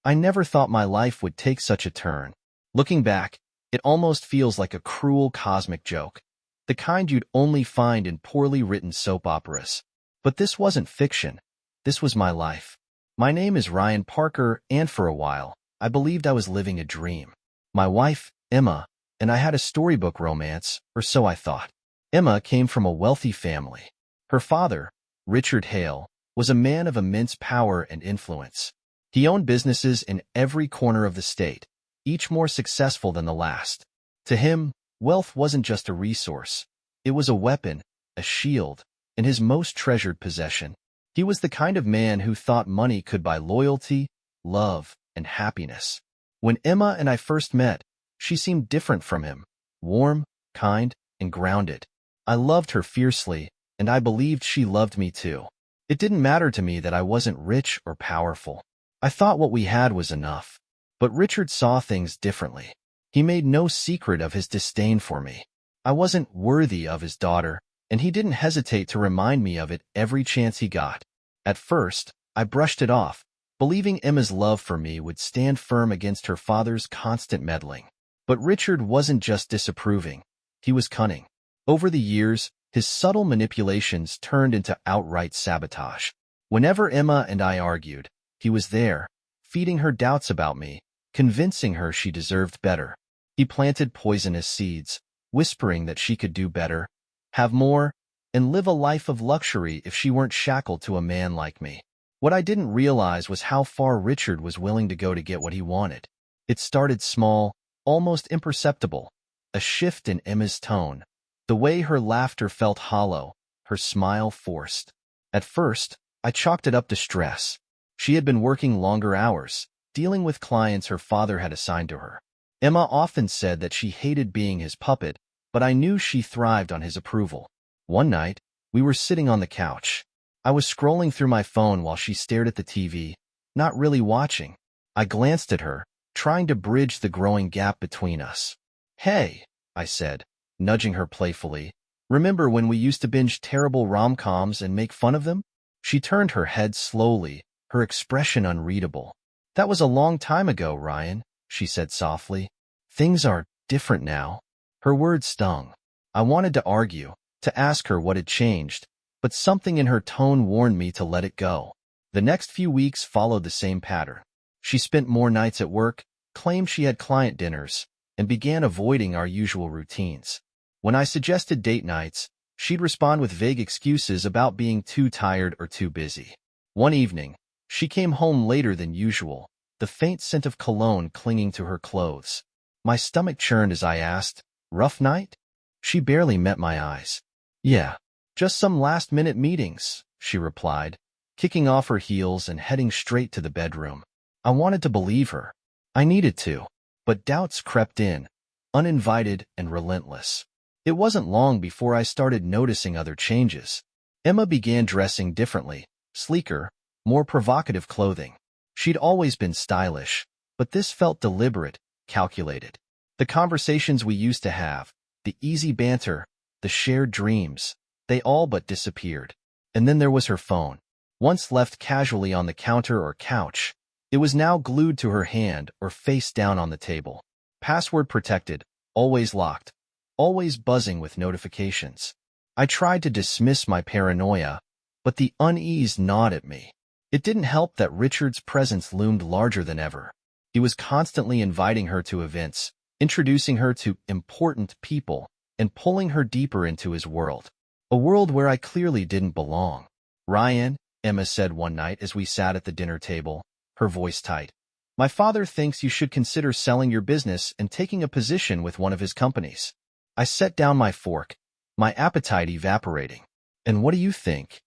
I never thought my life would take such a turn. Looking back, it almost feels like a cruel cosmic joke, the kind you'd only find in poorly written soap operas. But this wasn't fiction. This was my life. My name is Ryan Parker, and for a while, I believed I was living a dream. My wife, Emma, and I had a storybook romance, or so I thought. Emma came from a wealthy family. Her father, Richard Hale, was a man of immense power and influence. He owned businesses in every corner of the state, each more successful than the last. To him, wealth wasn't just a resource. It was a weapon, a shield, and his most treasured possession. He was the kind of man who thought money could buy loyalty, love, and happiness. When Emma and I first met, she seemed different from him, warm, kind, and grounded. I loved her fiercely, and I believed she loved me too. It didn't matter to me that I wasn't rich or powerful. I thought what we had was enough. But Richard saw things differently. He made no secret of his disdain for me. I wasn't worthy of his daughter, and he didn't hesitate to remind me of it every chance he got. At first, I brushed it off, believing Emma's love for me would stand firm against her father's constant meddling. But Richard wasn't just disapproving. He was cunning. Over the years, his subtle manipulations turned into outright sabotage. Whenever Emma and I argued, he was there, feeding her doubts about me, convincing her she deserved better. He planted poisonous seeds, whispering that she could do better, have more, and live a life of luxury if she weren't shackled to a man like me. What I didn't realize was how far Richard was willing to go to get what he wanted. It started small, almost imperceptible, a shift in Emma's tone, the way her laughter felt hollow, her smile forced. At first, I chalked it up to stress. She had been working longer hours, dealing with clients her father had assigned to her. Emma often said that she hated being his puppet, but I knew she thrived on his approval. One night, we were sitting on the couch. I was scrolling through my phone while she stared at the TV, not really watching. I glanced at her, trying to bridge the growing gap between us. "Hey," I said, nudging her playfully. "Remember when we used to binge terrible rom-coms and make fun of them?" She turned her head slowly, her expression unreadable. "That was a long time ago, Ryan," she said softly. "Things are different now." Her words stung. I wanted to argue, to ask her what had changed, but something in her tone warned me to let it go. The next few weeks followed the same pattern. She spent more nights at work, claimed she had client dinners, and began avoiding our usual routines. When I suggested date nights, she'd respond with vague excuses about being too tired or too busy. One evening, she came home later than usual, the faint scent of cologne clinging to her clothes. My stomach churned as I asked, "Rough night?" She barely met my eyes. "Yeah, just some last-minute meetings," she replied, kicking off her heels and heading straight to the bedroom. I wanted to believe her. I needed to, but doubts crept in, uninvited and relentless. It wasn't long before I started noticing other changes. Emma began dressing differently, sleeker, more provocative clothing. She'd always been stylish, but this felt deliberate, calculated. The conversations we used to have, the easy banter, the shared dreams, they all but disappeared. And then there was her phone. Once left casually on the counter or couch, it was now glued to her hand or face down on the table. Password protected, always locked, always buzzing with notifications. I tried to dismiss my paranoia, but the unease gnawed at me. It didn't help that Richard's presence loomed larger than ever. He was constantly inviting her to events, introducing her to important people, and pulling her deeper into his world. A world where I clearly didn't belong. "Ryan," Emma said one night as we sat at the dinner table, her voice tight, "my father thinks you should consider selling your business and taking a position with one of his companies." I set down my fork, my appetite evaporating. "And what do you think?"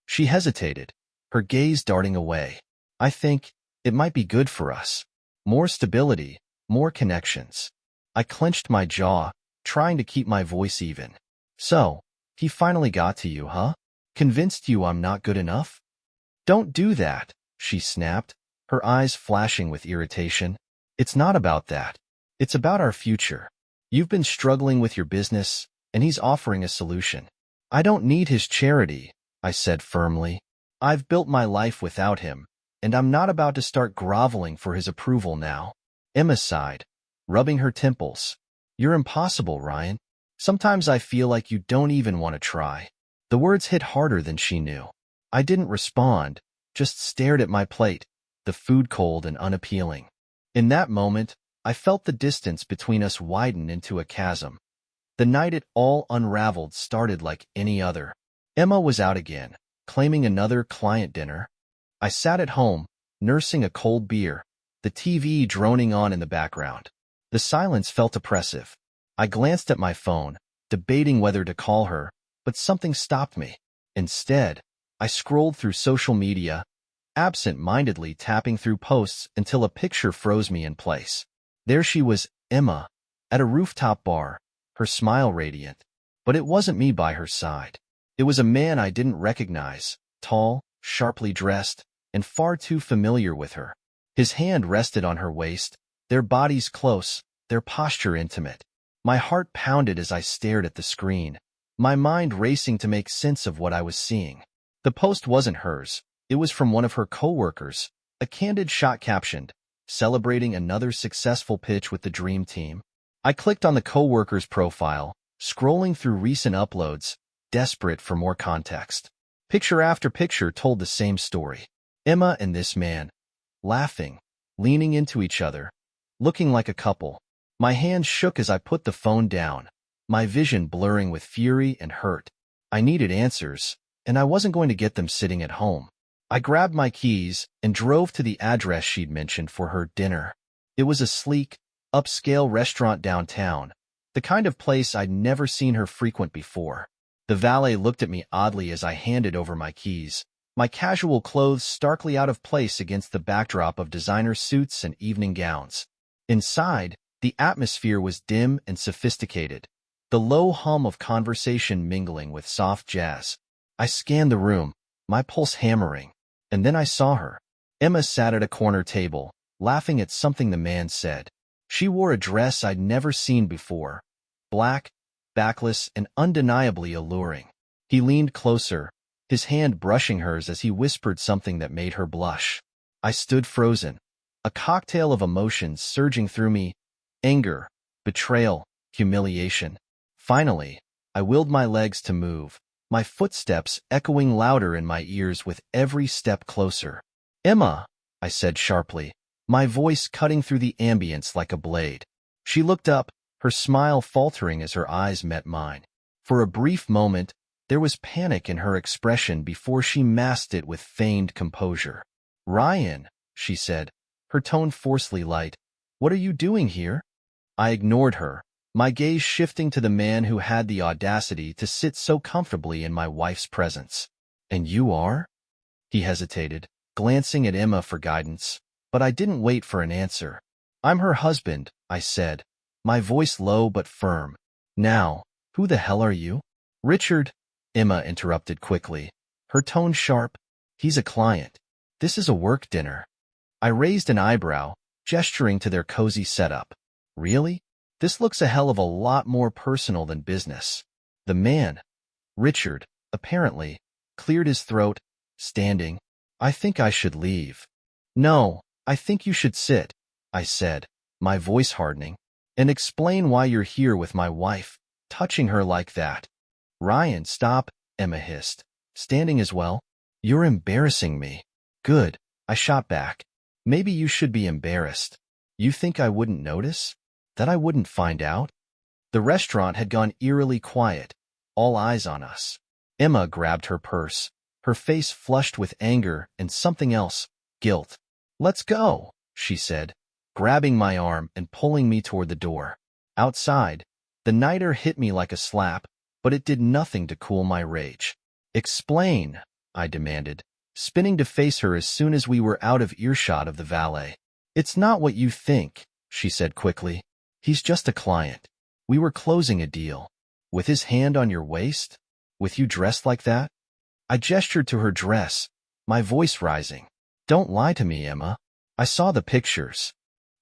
She hesitated, her gaze darting away. "I think it might be good for us. More stability, more connections." I clenched my jaw, trying to keep my voice even. "So, he finally got to you, huh? Convinced you I'm not good enough?" "Don't do that," she snapped, her eyes flashing with irritation. "It's not about that. It's about our future. You've been struggling with your business, and he's offering a solution." "I don't need his charity," I said firmly. "I've built my life without him, and I'm not about to start groveling for his approval now. Emma sighed, rubbing her temples. You're impossible, Ryan. Sometimes I feel like you don't even want to try. The words hit harder than she knew. I didn't respond, just stared at my plate, the food cold and unappealing. In that moment, I felt the distance between us widen into a chasm. The night it all unraveled started like any other. Emma was out again, claiming another client dinner. I sat at home, nursing a cold beer, the TV droning on in the background. The silence felt oppressive. I glanced at my phone, debating whether to call her, but something stopped me. Instead, I scrolled through social media, absent-mindedly tapping through posts until a picture froze me in place. There she was, Emma, at a rooftop bar, her smile radiant. But it wasn't me by her side. It was a man I didn't recognize, tall, sharply dressed, and far too familiar with her. His hand rested on her waist, their bodies close, their posture intimate. My heart pounded as I stared at the screen, my mind racing to make sense of what I was seeing. The post wasn't hers. It was from one of her coworkers, a candid shot captioned, celebrating another successful pitch with the dream team. I clicked on the coworker's profile, scrolling through recent uploads, desperate for more context. Picture after picture told the same story. Emma and this man, laughing, leaning into each other, looking like a couple. My hands shook as I put the phone down, my vision blurring with fury and hurt. I needed answers, and I wasn't going to get them sitting at home. I grabbed my keys and drove to the address she'd mentioned for her dinner. It was a sleek, upscale restaurant downtown, the kind of place I'd never seen her frequent before. The valet looked at me oddly as I handed over my keys, my casual clothes starkly out of place against the backdrop of designer suits and evening gowns. Inside, the atmosphere was dim and sophisticated, the low hum of conversation mingling with soft jazz. I scanned the room, my pulse hammering, and then I saw her. Emma sat at a corner table, laughing at something the man said. She wore a dress I'd never seen before, black, backless, and undeniably alluring. He leaned closer, his hand brushing hers as he whispered something that made her blush. I stood frozen, a cocktail of emotions surging through me, anger, betrayal, humiliation. Finally, I willed my legs to move, my footsteps echoing louder in my ears with every step closer. Emma, I said sharply, my voice cutting through the ambience like a blade. She looked up, her smile faltering as her eyes met mine. For a brief moment, there was panic in her expression before she masked it with feigned composure. Ryan, she said, her tone forcefully light, what are you doing here? I ignored her, my gaze shifting to the man who had the audacity to sit so comfortably in my wife's presence. And you are? He hesitated, glancing at Emma for guidance, but I didn't wait for an answer. I'm her husband, I said, my voice low but firm. Now, who the hell are you? Richard, Emma interrupted quickly, her tone sharp. He's a client. This is a work dinner. I raised an eyebrow, gesturing to their cozy setup. Really? This looks a hell of a lot more personal than business. The man, Richard, apparently, cleared his throat, standing. I think I should leave. No, I think you should sit, I said, my voice hardening, and explain why you're here with my wife, touching her like that. Ryan, stop, Emma hissed, standing as well. You're embarrassing me. Good, I shot back. Maybe you should be embarrassed. You think I wouldn't notice? That I wouldn't find out? The restaurant had gone eerily quiet, all eyes on us. Emma grabbed her purse, her face flushed with anger and something else, guilt. Let's go, she said, grabbing my arm and pulling me toward the door. Outside, the niter hit me like a slap, but it did nothing to cool my rage. Explain, I demanded, spinning to face her as soon as we were out of earshot of the valet. It's not what you think, she said quickly. He's just a client. We were closing a deal. With his hand on your waist? With you dressed like that? I gestured to her dress, my voice rising. Don't lie to me, Emma. I saw the pictures.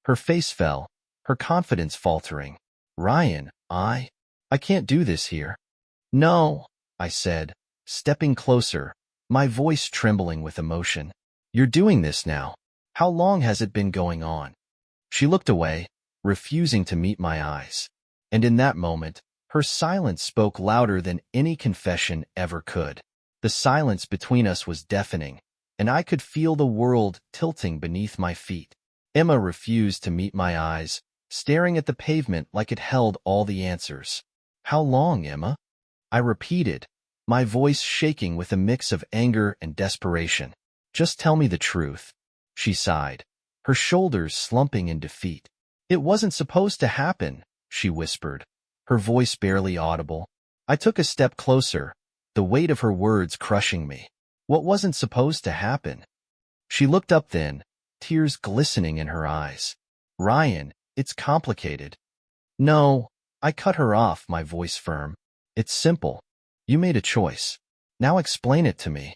Her face fell, her confidence faltering. Ryan, I can't do this here. No, I said, stepping closer, my voice trembling with emotion. You're doing this now. How long has it been going on? She looked away, refusing to meet my eyes. And in that moment, her silence spoke louder than any confession ever could. The silence between us was deafening, and I could feel the world tilting beneath my feet. Emma refused to meet my eyes, staring at the pavement like it held all the answers. How long, Emma? I repeated, my voice shaking with a mix of anger and desperation. Just tell me the truth. She sighed, her shoulders slumping in defeat. It wasn't supposed to happen, she whispered, her voice barely audible. I took a step closer, the weight of her words crushing me. What wasn't supposed to happen? She looked up then, tears glistening in her eyes. Ryan, it's complicated. No, I cut her off, my voice firm. It's simple. You made a choice. Now explain it to me.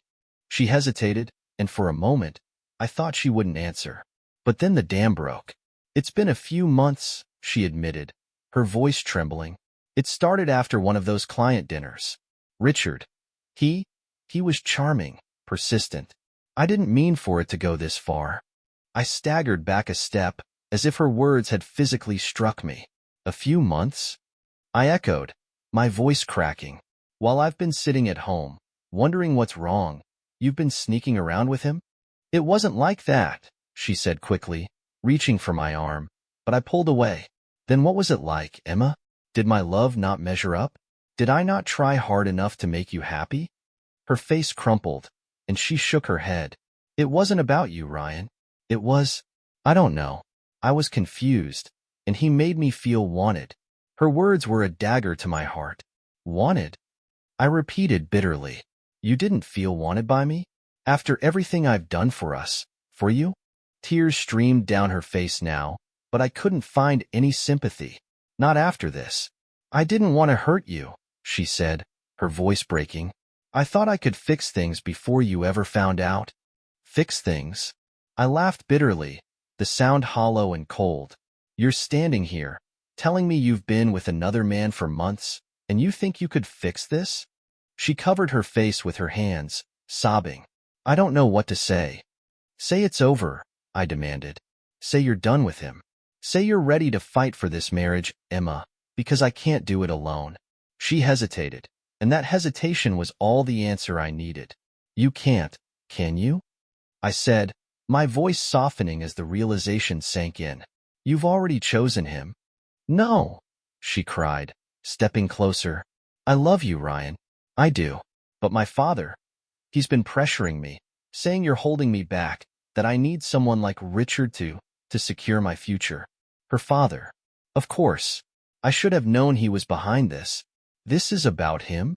She hesitated, and for a moment, I thought she wouldn't answer. But then the dam broke. It's been a few months, she admitted, her voice trembling. It started after one of those client dinners. Richard. He was charming, persistent. I didn't mean for it to go this far. I staggered back a step, as if her words had physically struck me. A few months? I echoed, my voice cracking. While I've been sitting at home, wondering what's wrong, you've been sneaking around with him? It wasn't like that, she said quickly, reaching for my arm, but I pulled away. Then what was it like, Emma? Did my love not measure up? Did I not try hard enough to make you happy? Her face crumpled, and she shook her head. It wasn't about you, Ryan. It was, I don't know. I was confused, and he made me feel wanted. Her words were a dagger to my heart. Wanted? I repeated bitterly. You didn't feel wanted by me? After everything I've done for us, for you? Tears streamed down her face now, but I couldn't find any sympathy. Not after this. I didn't want to hurt you, she said, her voice breaking. I thought I could fix things before you ever found out. Fix things? I laughed bitterly, the sound hollow and cold. You're standing here, telling me you've been with another man for months, and you think you could fix this? She covered her face with her hands, sobbing. I don't know what to say. Say it's over, I demanded. Say you're done with him. Say you're ready to fight for this marriage, Emma, because I can't do it alone. She hesitated, and that hesitation was all the answer I needed. You can't, can you? I said, my voice softening as the realization sank in. You've already chosen him. No, she cried, stepping closer. I love you, Ryan. I do. But my father, he's been pressuring me, saying you're holding me back, that I need someone like Richard to secure my future. Her father. Of course. I should have known he was behind this. This is about him?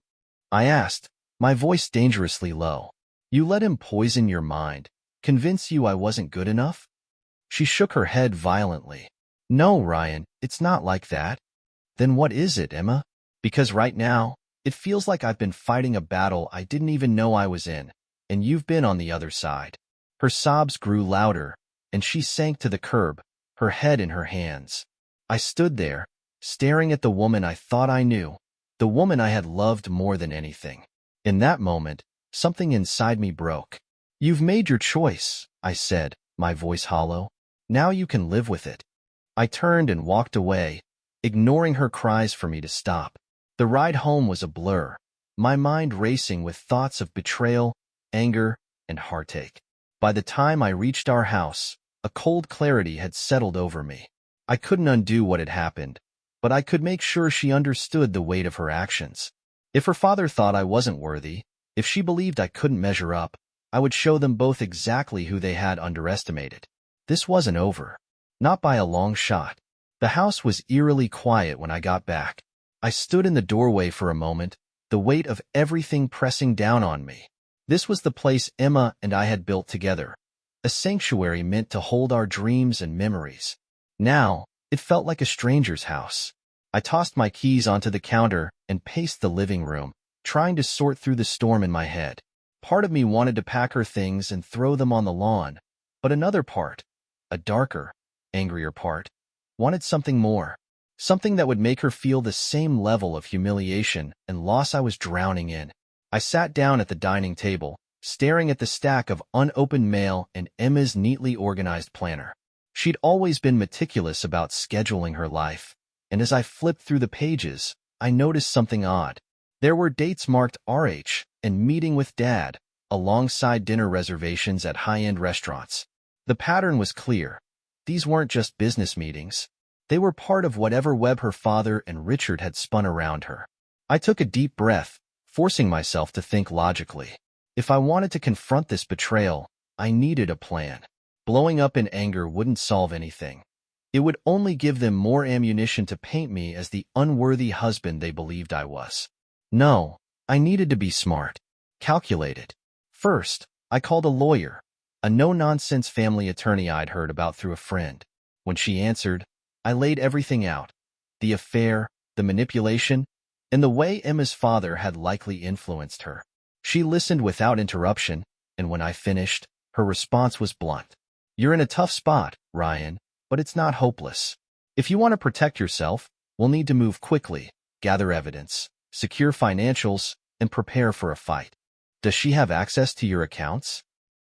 I asked, my voice dangerously low. You let him poison your mind, convince you I wasn't good enough? She shook her head violently. No, Ryan, it's not like that. Then what is it, Emma? Because right now, it feels like I've been fighting a battle I didn't even know I was in, and you've been on the other side. Her sobs grew louder, and she sank to the curb, her head in her hands. I stood there, staring at the woman I thought I knew, the woman I had loved more than anything. In that moment, something inside me broke. You've made your choice, I said, my voice hollow. Now you can live with it. I turned and walked away, ignoring her cries for me to stop. The ride home was a blur, my mind racing with thoughts of betrayal, anger, and heartache. By the time I reached our house, a cold clarity had settled over me. I couldn't undo what had happened, but I could make sure she understood the weight of her actions. If her father thought I wasn't worthy, if she believed I couldn't measure up, I would show them both exactly who they had underestimated. This wasn't over. Not by a long shot. The house was eerily quiet when I got back. I stood in the doorway for a moment, the weight of everything pressing down on me. This was the place Emma and I had built together, a sanctuary meant to hold our dreams and memories. Now, it felt like a stranger's house. I tossed my keys onto the counter and paced the living room, trying to sort through the storm in my head. Part of me wanted to pack her things and throw them on the lawn, but another part, a darker, angrier part, wanted something more. Something that would make her feel the same level of humiliation and loss I was drowning in. I sat down at the dining table, staring at the stack of unopened mail and Emma's neatly organized planner. She'd always been meticulous about scheduling her life, and as I flipped through the pages, I noticed something odd. There were dates marked RH and meeting with Dad, alongside dinner reservations at high-end restaurants. The pattern was clear. These weren't just business meetings. They were part of whatever web her father and Richard had spun around her. I took a deep breath, forcing myself to think logically. If I wanted to confront this betrayal, I needed a plan. Blowing up in anger wouldn't solve anything. It would only give them more ammunition to paint me as the unworthy husband they believed I was. No, I needed to be smart, calculated. First, I called a lawyer, a no-nonsense family attorney I'd heard about through a friend. When she answered, I laid everything out. The affair, the manipulation, and the way Emma's father had likely influenced her. She listened without interruption, and when I finished, her response was blunt. You're in a tough spot, Ryan, but it's not hopeless. If you want to protect yourself, we'll need to move quickly, gather evidence, secure financials, and prepare for a fight. Does she have access to your accounts?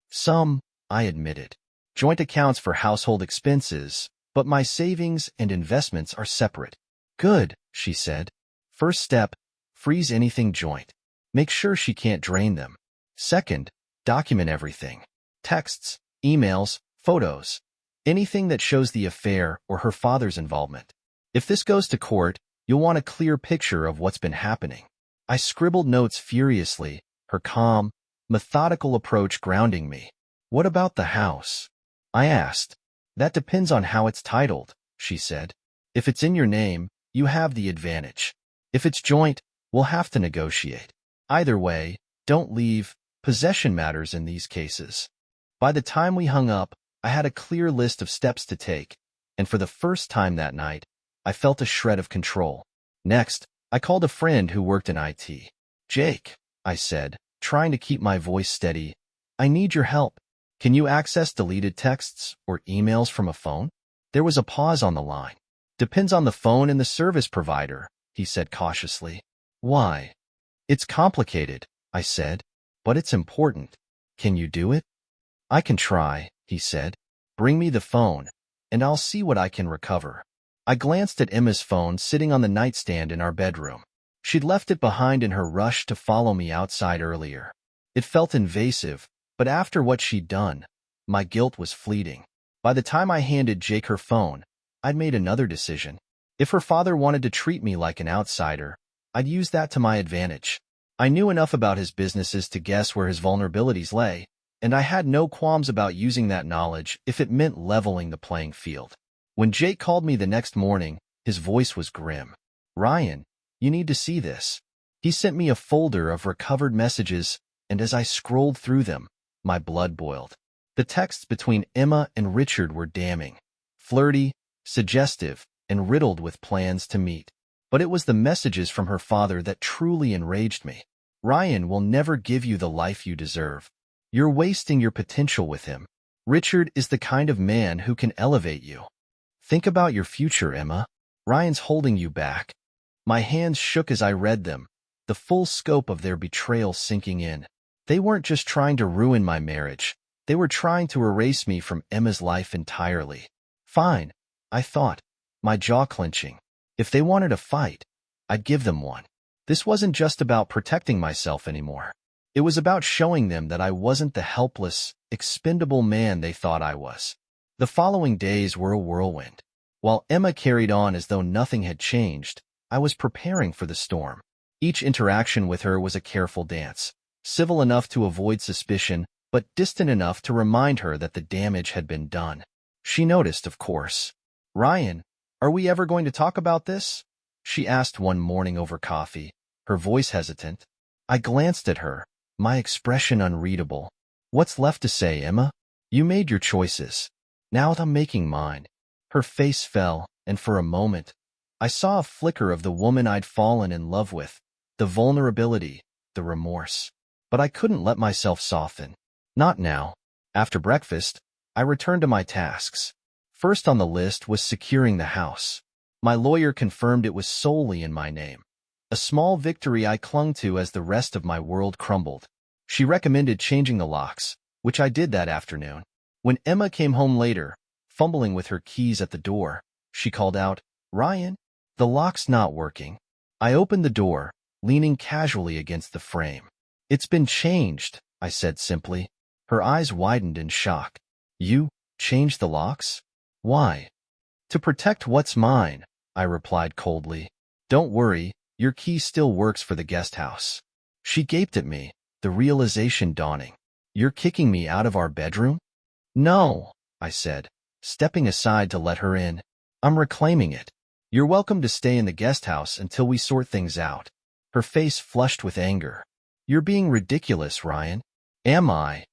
Some, I admitted. Joint accounts for household expenses, but my savings and investments are separate. Good, she said. First step, freeze anything joint. Make sure she can't drain them. Second, document everything. Texts, emails, photos. Anything that shows the affair or her father's involvement. If this goes to court, you'll want a clear picture of what's been happening. I scribbled notes furiously, her calm, methodical approach grounding me. What about the house? I asked. That depends on how it's titled, she said. If it's in your name, you have the advantage. If it's joint, we'll have to negotiate. Either way, don't leave. Possession matters in these cases. By the time we hung up, I had a clear list of steps to take, and for the first time that night, I felt a shred of control. Next, I called a friend who worked in IT. Jake, I said, trying to keep my voice steady, I need your help. Can you access deleted texts or emails from a phone? There was a pause on the line. Depends on the phone and the service provider, he said cautiously. Why? It's complicated, I said, but it's important. Can you do it? I can try, he said. Bring me the phone, and I'll see what I can recover. I glanced at Emma's phone sitting on the nightstand in our bedroom. She'd left it behind in her rush to follow me outside earlier. It felt invasive, but after what she'd done, my guilt was fleeting. By the time I handed Jake her phone, I'd made another decision. If her father wanted to treat me like an outsider, I'd use that to my advantage. I knew enough about his businesses to guess where his vulnerabilities lay, and I had no qualms about using that knowledge if it meant leveling the playing field. When Jake called me the next morning, his voice was grim. Ryan, you need to see this. He sent me a folder of recovered messages, and as I scrolled through them, my blood boiled. The texts between Emma and Richard were damning, flirty, suggestive, and riddled with plans to meet. But it was the messages from her father that truly enraged me. Ryan will never give you the life you deserve. You're wasting your potential with him. Richard is the kind of man who can elevate you. Think about your future, Emma. Ryan's holding you back. My hands shook as I read them, the full scope of their betrayal sinking in. They weren't just trying to ruin my marriage. They were trying to erase me from Emma's life entirely. Fine, I thought, my jaw clenching. If they wanted a fight, I'd give them one. This wasn't just about protecting myself anymore. It was about showing them that I wasn't the helpless, expendable man they thought I was. The following days were a whirlwind. While Emma carried on as though nothing had changed, I was preparing for the storm. Each interaction with her was a careful dance, civil enough to avoid suspicion, but distant enough to remind her that the damage had been done. She noticed, of course. Ryan, are we ever going to talk about this? She asked one morning over coffee, her voice hesitant. I glanced at her, my expression unreadable. What's left to say, Emma? You made your choices. Now I'm making mine. Her face fell, and for a moment, I saw a flicker of the woman I'd fallen in love with, the vulnerability, the remorse. But I couldn't let myself soften. Not now. After breakfast, I returned to my tasks. First on the list was securing the house. My lawyer confirmed it was solely in my name. A small victory I clung to as the rest of my world crumbled. She recommended changing the locks, which I did that afternoon. When Emma came home later, fumbling with her keys at the door, she called out, "Ryan, the lock's not working." I opened the door, leaning casually against the frame. "It's been changed," I said simply. Her eyes widened in shock. "You changed the locks? Why?" "To protect what's mine," I replied coldly. "Don't worry, your key still works for the guest house." She gaped at me, the realization dawning. "You're kicking me out of our bedroom?" "No," I said, stepping aside to let her in. "I'm reclaiming it. You're welcome to stay in the guest house until we sort things out." Her face flushed with anger. "You're being ridiculous, Ryan." "Am I?"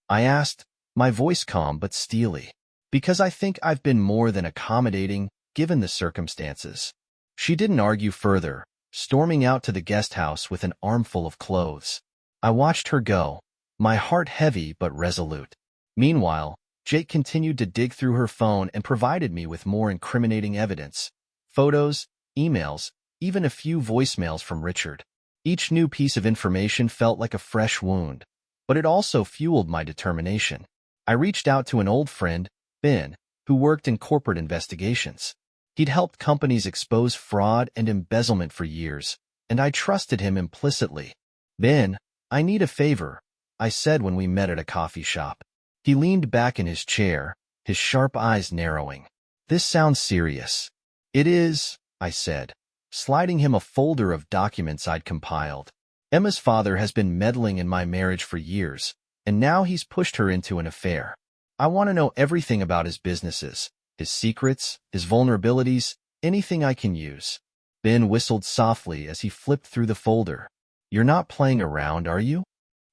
I asked, my voice calm but steely. "Because I think I've been more than accommodating, given the circumstances." She didn't argue further, storming out to the guest house with an armful of clothes. I watched her go, my heart heavy but resolute. Meanwhile, Jake continued to dig through her phone and provided me with more incriminating evidence. Photos, emails, even a few voicemails from Richard. Each new piece of information felt like a fresh wound, but it also fueled my determination. I reached out to an old friend, Ben, who worked in corporate investigations. He'd helped companies expose fraud and embezzlement for years, and I trusted him implicitly. "Ben, I need a favor," I said when we met at a coffee shop. He leaned back in his chair, his sharp eyes narrowing. "This sounds serious." "It is," I said, sliding him a folder of documents I'd compiled. "Emma's father has been meddling in my marriage for years, and now he's pushed her into an affair. I want to know everything about his businesses, his secrets, his vulnerabilities, anything I can use." Ben whistled softly as he flipped through the folder. "You're not playing around, are you?"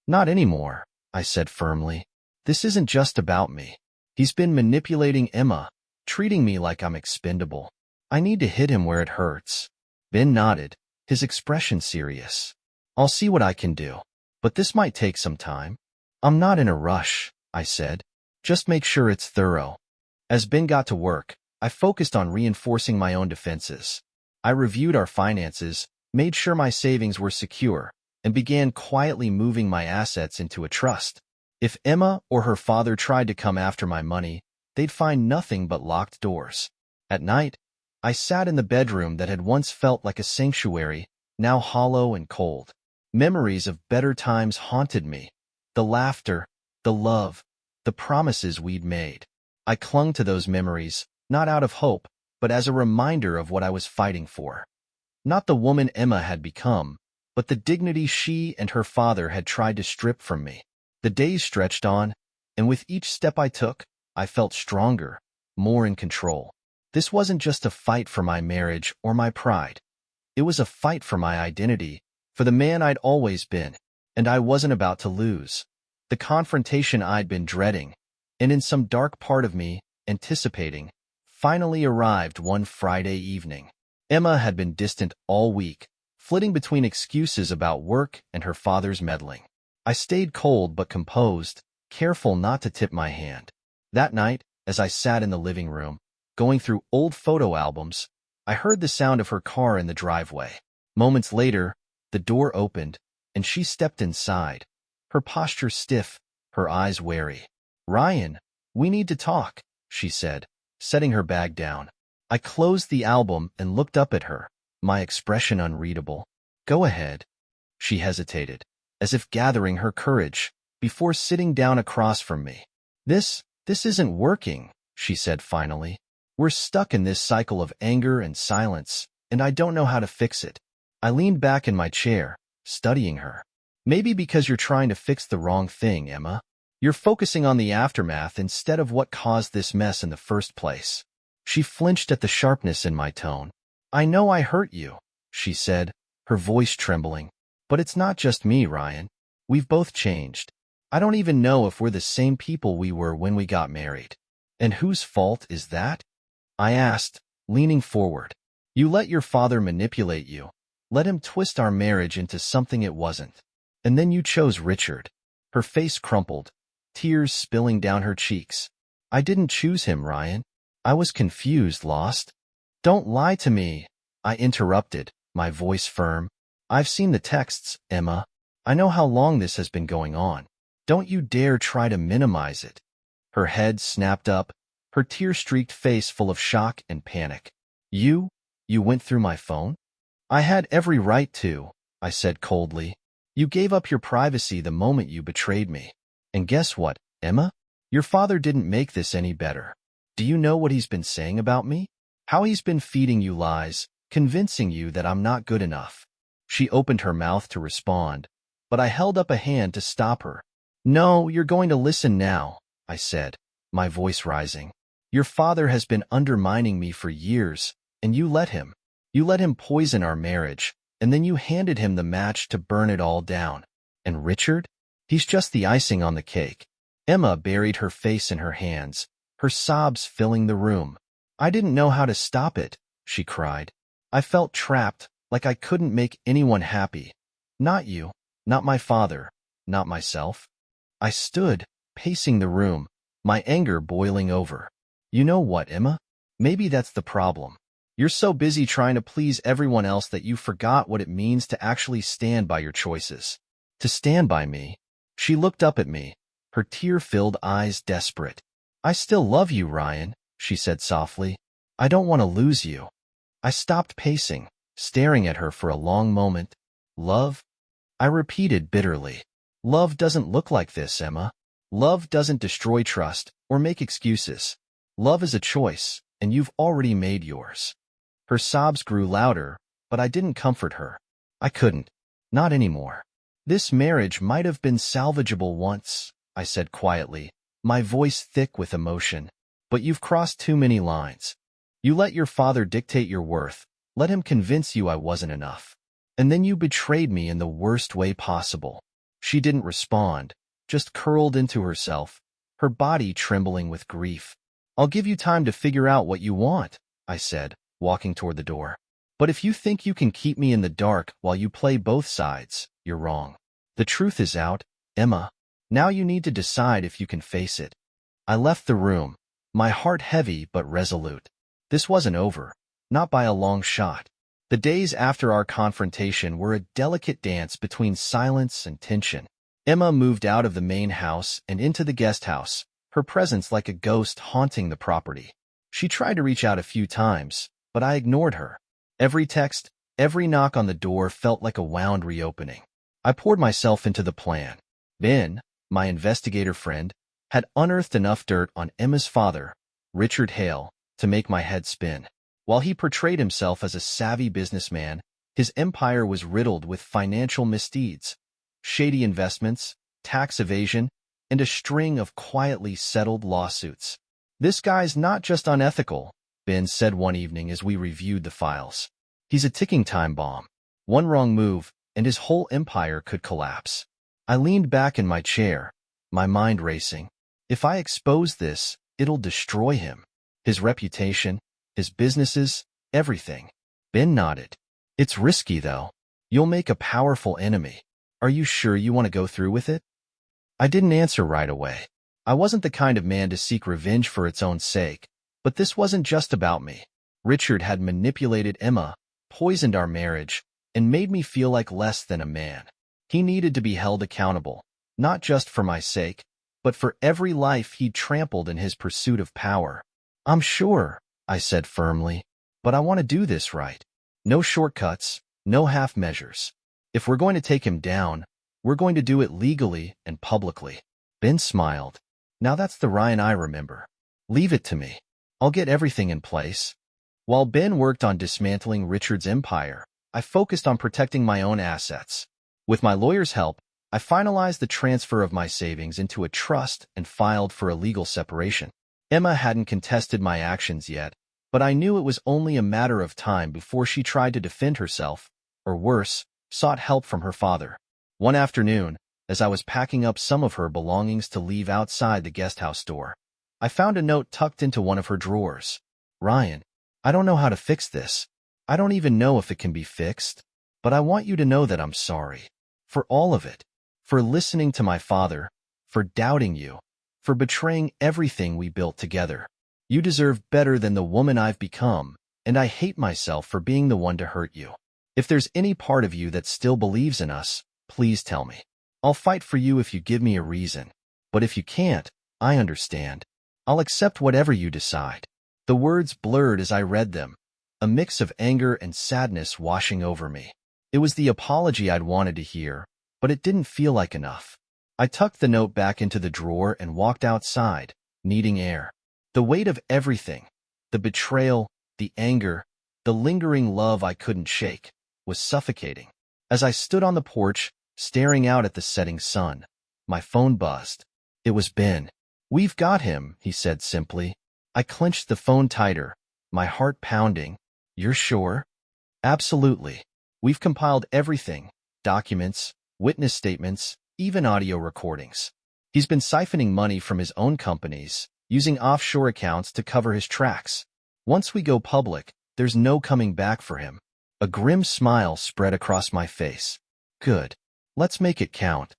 "Not anymore," I said firmly. "This isn't just about me. He's been manipulating Emma, treating me like I'm expendable. I need to hit him where it hurts." Ben nodded, his expression serious. "I'll see what I can do, but this might take some time." "I'm not in a rush," I said. "Just make sure it's thorough." As Ben got to work, I focused on reinforcing my own defenses. I reviewed our finances, made sure my savings were secure, and began quietly moving my assets into a trust. If Emma or her father tried to come after my money, they'd find nothing but locked doors. At night, I sat in the bedroom that had once felt like a sanctuary, now hollow and cold. Memories of better times haunted me. The laughter, the love, the promises we'd made. I clung to those memories, not out of hope, but as a reminder of what I was fighting for. Not the woman Emma had become, but the dignity she and her father had tried to strip from me. The days stretched on, and with each step I took, I felt stronger, more in control. This wasn't just a fight for my marriage or my pride. It was a fight for my identity, for the man I'd always been, and I wasn't about to lose. The confrontation I'd been dreading, and in some dark part of me, anticipating, finally arrived one Friday evening. Emma had been distant all week, flitting between excuses about work and her father's meddling. I stayed cold but composed, careful not to tip my hand. That night, as I sat in the living room, going through old photo albums, I heard the sound of her car in the driveway. Moments later, the door opened, and she stepped inside, her posture stiff, her eyes wary. "Ryan, we need to talk," she said, setting her bag down. I closed the album and looked up at her, my expression unreadable. "Go ahead." She hesitated, as if gathering her courage, before sitting down across from me. This isn't working," she said finally. "We're stuck in this cycle of anger and silence, and I don't know how to fix it." I leaned back in my chair, studying her. "Maybe because you're trying to fix the wrong thing, Emma. You're focusing on the aftermath instead of what caused this mess in the first place." She flinched at the sharpness in my tone. "I know I hurt you," she said, her voice trembling. "But it's not just me, Ryan. We've both changed. I don't even know if we're the same people we were when we got married." "And whose fault is that?" I asked, leaning forward. "You let your father manipulate you. Let him twist our marriage into something it wasn't. And then you chose Richard." Her face crumpled, tears spilling down her cheeks. "I didn't choose him, Ryan. I was confused, lost." "Don't lie to me," I interrupted, my voice firm. "I've seen the texts, Emma. I know how long this has been going on. Don't you dare try to minimize it." Her head snapped up, her tear-streaked face full of shock and panic. You went through my phone?" "I had every right to," I said coldly. "You gave up your privacy the moment you betrayed me. And guess what, Emma? Your father didn't make this any better. Do you know what he's been saying about me? How he's been feeding you lies, convincing you that I'm not good enough." She opened her mouth to respond, but I held up a hand to stop her. "No, you're going to listen now," I said, my voice rising. "Your father has been undermining me for years, and you let him. You let him poison our marriage, and then you handed him the match to burn it all down. And Richard? He's just the icing on the cake." Emma buried her face in her hands, her sobs filling the room. "I didn't know how to stop it," she cried. "I felt trapped, like I couldn't make anyone happy. Not you, not my father, not myself." I stood, pacing the room, my anger boiling over. "You know what, Emma? Maybe that's the problem. You're so busy trying to please everyone else that you forgot what it means to actually stand by your choices. To stand by me." She looked up at me, her tear-filled eyes desperate. "I still love you, Ryan," she said softly. "I don't want to lose you." I stopped pacing, staring at her for a long moment. "Love?" I repeated bitterly. "Love doesn't look like this, Emma. Love doesn't destroy trust or make excuses. Love is a choice, and you've already made yours." Her sobs grew louder, but I didn't comfort her. I couldn't. Not anymore. "This marriage might have been salvageable once," I said quietly, my voice thick with emotion. "But you've crossed too many lines. You let your father dictate your worth, let him convince you I wasn't enough. And then you betrayed me in the worst way possible." She didn't respond, just curled into herself, her body trembling with grief. "I'll give you time to figure out what you want," I said, walking toward the door. "But if you think you can keep me in the dark while you play both sides, you're wrong. The truth is out, Emma. Now you need to decide if you can face it." I left the room, my heart heavy but resolute. This wasn't over, not by a long shot. The days after our confrontation were a delicate dance between silence and tension. Emma moved out of the main house and into the guest house, her presence like a ghost haunting the property. She tried to reach out a few times, but I ignored her. Every text, every knock on the door felt like a wound reopening. I poured myself into the plan. Ben, my investigator friend, had unearthed enough dirt on Emma's father, Richard Hale, to make my head spin. While he portrayed himself as a savvy businessman, his empire was riddled with financial misdeeds, shady investments, tax evasion, and a string of quietly settled lawsuits. "This guy's not just unethical," Ben said one evening as we reviewed the files. "He's a ticking time bomb. One wrong move, and his whole empire could collapse." I leaned back in my chair, my mind racing. If I expose this, it'll destroy him. His reputation, his businesses, everything. Ben nodded. "It's risky, though. You'll make a powerful enemy. Are you sure you want to go through with it?" I didn't answer right away. I wasn't the kind of man to seek revenge for its own sake, but this wasn't just about me. Richard had manipulated Emma, poisoned our marriage, and made me feel like less than a man. He needed to be held accountable, not just for my sake, but for every life he'd trampled in his pursuit of power. "I'm sure," I said firmly, "but I want to do this right. No shortcuts, no half measures. If we're going to take him down, we're going to do it legally and publicly." Ben smiled. "Now that's the Ryan I remember. Leave it to me. I'll get everything in place." While Ben worked on dismantling Richard's empire, I focused on protecting my own assets. With my lawyer's help, I finalized the transfer of my savings into a trust and filed for a legal separation. Emma hadn't contested my actions yet, but I knew it was only a matter of time before she tried to defend herself, or worse, sought help from her father. One afternoon, as I was packing up some of her belongings to leave outside the guesthouse door, I found a note tucked into one of her drawers. "Ryan, I don't know how to fix this. I don't even know if it can be fixed, but I want you to know that I'm sorry. For all of it. For listening to my father, for doubting you, for betraying everything we built together. You deserve better than the woman I've become, and I hate myself for being the one to hurt you. If there's any part of you that still believes in us, Please tell me. I'll fight for you if you give me a reason. But if you can't, I understand. I'll accept whatever you decide. The words blurred as I read them, a mix of anger and sadness washing over me. It was the apology I'd wanted to hear, but it didn't feel like enough. I tucked the note back into the drawer and walked outside, needing air. The weight of everything, the betrayal, the anger, the lingering love I couldn't shake, was suffocating. As I stood on the porch, staring out at the setting sun, my phone buzzed. It was Ben. "We've got him," he said simply. I clenched the phone tighter, my heart pounding. "You're sure?" "Absolutely. We've compiled everything, documents, witness statements, even audio recordings. He's been siphoning money from his own companies, using offshore accounts to cover his tracks. Once we go public, there's no coming back for him." A grim smile spread across my face. "Good. Let's make it count."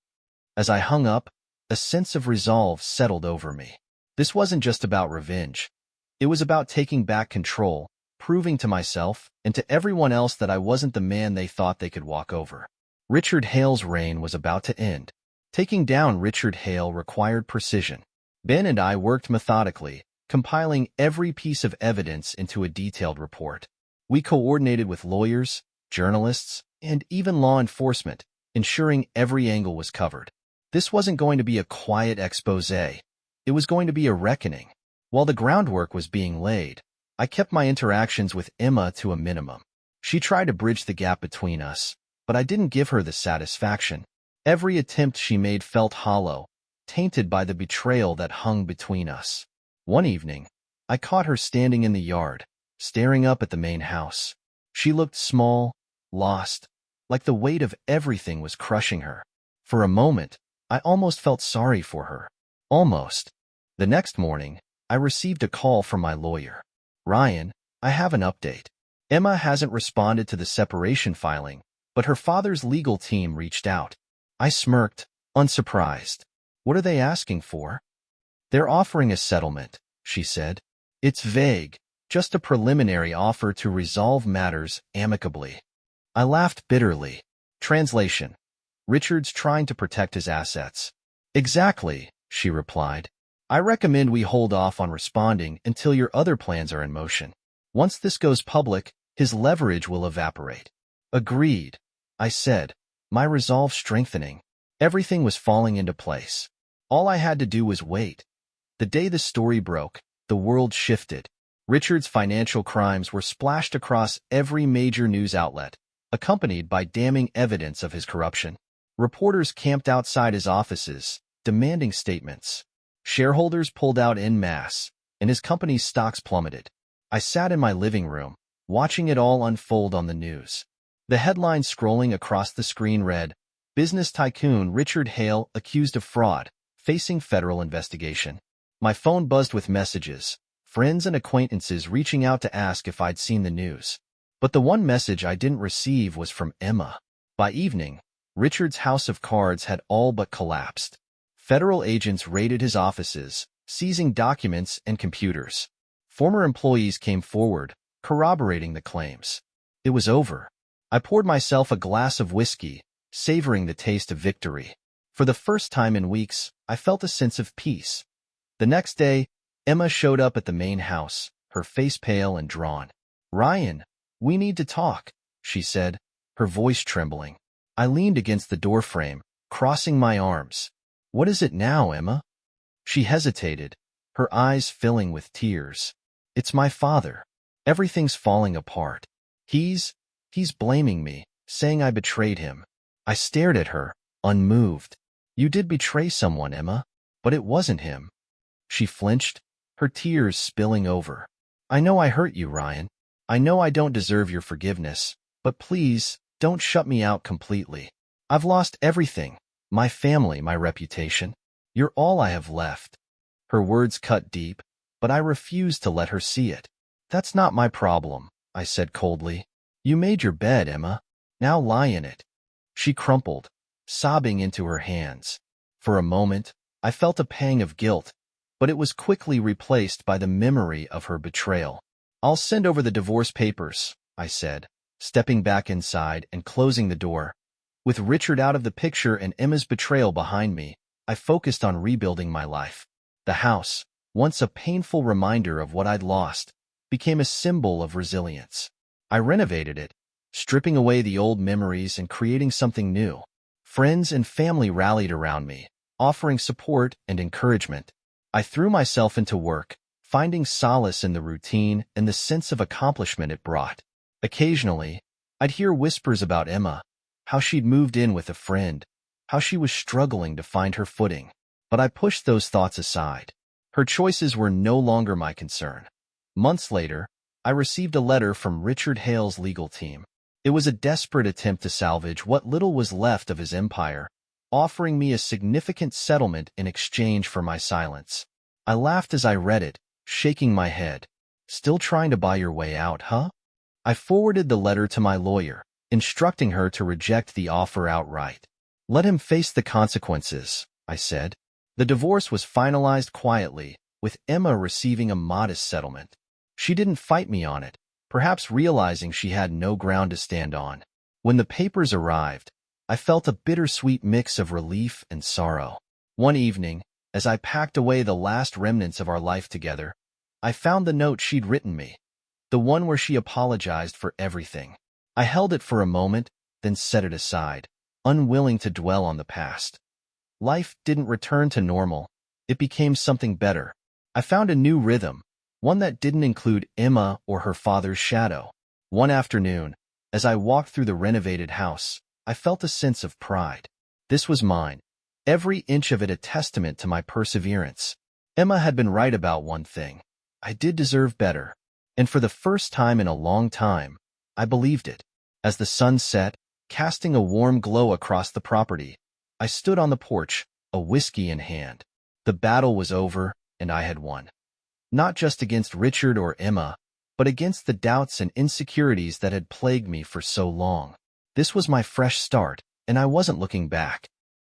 As I hung up, a sense of resolve settled over me. This wasn't just about revenge. It was about taking back control, proving to myself and to everyone else that I wasn't the man they thought they could walk over. Richard Hale's reign was about to end. Taking down Richard Hale required precision. Ben and I worked methodically, compiling every piece of evidence into a detailed report. We coordinated with lawyers, journalists, and even law enforcement, ensuring every angle was covered. This wasn't going to be a quiet expose. It was going to be a reckoning. While the groundwork was being laid, I kept my interactions with Emma to a minimum. She tried to bridge the gap between us, but I didn't give her the satisfaction. Every attempt she made felt hollow, tainted by the betrayal that hung between us. One evening, I caught her standing in the yard, staring up at the main house. She looked small, lost, like the weight of everything was crushing her. For a moment, I almost felt sorry for her. Almost. The next morning, I received a call from my lawyer. "Ryan, I have an update. Emma hasn't responded to the separation filing, but her father's legal team reached out." I smirked, unsurprised. "What are they asking for?" "They're offering a settlement," she said. "It's vague, just a preliminary offer to resolve matters amicably." I laughed bitterly. Translation: Richard's trying to protect his assets. "Exactly," she replied. "I recommend we hold off on responding until your other plans are in motion. Once this goes public, his leverage will evaporate." "Agreed," I said, my resolve strengthening. Everything was falling into place. All I had to do was wait. The day the story broke, the world shifted. Richard's financial crimes were splashed across every major news outlet, accompanied by damning evidence of his corruption. Reporters camped outside his offices, demanding statements. Shareholders pulled out en masse, and his company's stocks plummeted. I sat in my living room, watching it all unfold on the news. The headline scrolling across the screen read, "Business tycoon Richard Hale accused of fraud, facing federal investigation." My phone buzzed with messages, friends and acquaintances reaching out to ask if I'd seen the news. But the one message I didn't receive was from Emma. By evening, Richard's house of cards had all but collapsed. Federal agents raided his offices, seizing documents and computers. Former employees came forward, corroborating the claims. It was over. I poured myself a glass of whiskey, savoring the taste of victory. For the first time in weeks, I felt a sense of peace. The next day, Emma showed up at the main house, her face pale and drawn. "Ryan, we need to talk," she said, her voice trembling. I leaned against the doorframe, crossing my arms. "What is it now, Emma?" She hesitated, her eyes filling with tears. "It's my father. Everything's falling apart. He's blaming me, saying I betrayed him." I stared at her, unmoved. "You did betray someone, Emma, but it wasn't him." She flinched, her tears spilling over. "I know I hurt you, Ryan. I know I don't deserve your forgiveness, but please, don't shut me out completely. I've lost everything, my family, my reputation. You're all I have left." Her words cut deep, but I refused to let her see it. "That's not my problem," I said coldly. "You made your bed, Emma. Now lie in it." She crumpled, sobbing into her hands. For a moment, I felt a pang of guilt, but it was quickly replaced by the memory of her betrayal. "I'll send over the divorce papers," I said, stepping back inside and closing the door. With Richard out of the picture and Emma's betrayal behind me, I focused on rebuilding my life. The house, once a painful reminder of what I'd lost, became a symbol of resilience. I renovated it, stripping away the old memories and creating something new. Friends and family rallied around me, offering support and encouragement. I threw myself into work, finding solace in the routine and the sense of accomplishment it brought. Occasionally, I'd hear whispers about Emma, how she'd moved in with a friend, how she was struggling to find her footing. But I pushed those thoughts aside. Her choices were no longer my concern. Months later, I received a letter from Richard Hale's legal team. It was a desperate attempt to salvage what little was left of his empire, offering me a significant settlement in exchange for my silence. I laughed as I read it, shaking my head. Still trying to buy your way out, huh? I forwarded the letter to my lawyer, instructing her to reject the offer outright. Let him face the consequences, I said. The divorce was finalized quietly, with Emma receiving a modest settlement. She didn't fight me on it, perhaps realizing she had no ground to stand on. When the papers arrived, I felt a bittersweet mix of relief and sorrow. One evening, as I packed away the last remnants of our life together, I found the note she'd written me, the one where she apologized for everything. I held it for a moment, then set it aside, unwilling to dwell on the past. Life didn't return to normal. It became something better. I found a new rhythm, one that didn't include Emma or her father's shadow. One afternoon, as I walked through the renovated house, I felt a sense of pride. This was mine, every inch of it a testament to my perseverance. Emma had been right about one thing. I did deserve better. And for the first time in a long time, I believed it. As the sun set, casting a warm glow across the property, I stood on the porch, a whiskey in hand. The battle was over, and I had won. Not just against Richard or Emma, but against the doubts and insecurities that had plagued me for so long. This was my fresh start, and I wasn't looking back.